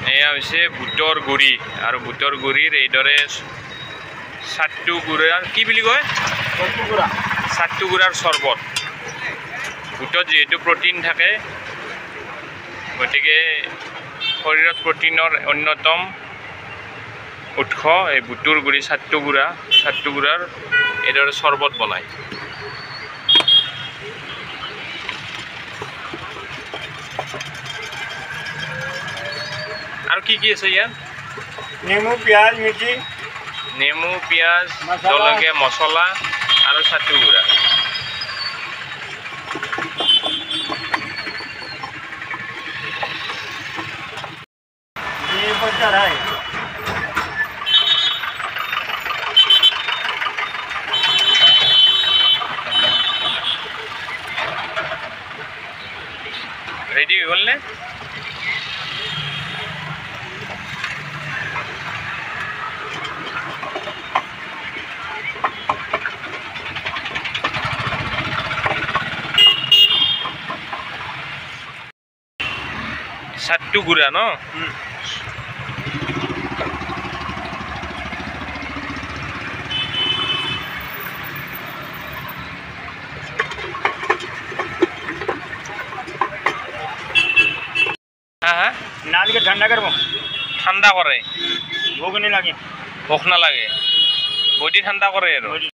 এয়া হৈছে বুটৰ গুড়ি আৰু বুটৰ গুড়িৰ এইদৰে চাট্টু গুড়াৰ কি বুলি কয় চাট্টু গুড়াৰ চৰ্বত বুটত যেহেতু প্ৰটিন থাকে গতিকে শৰীৰত প্ৰটিনৰ অন্যতম উৎস এই বুটৰ গুড়ি চাট্টু গুড়াৰ এইদৰে চৰ্বত বনায় আৰু কি আছে ইয়াত নেমু পিঁয়াজ মিৰ্চি নেমু পিঁয়াজ জলকীয়া মছলা আৰু চাট্টু গুড়া ৰেডি হৈ গ'ল নে চাট্টু গুড়া ন হ্যাঁ নালকে ঠান্ডা করবো ঠান্ডা করে ভোগ नहीं लगे ভোক নালাগে বডি ঠান্ডা করে আৰু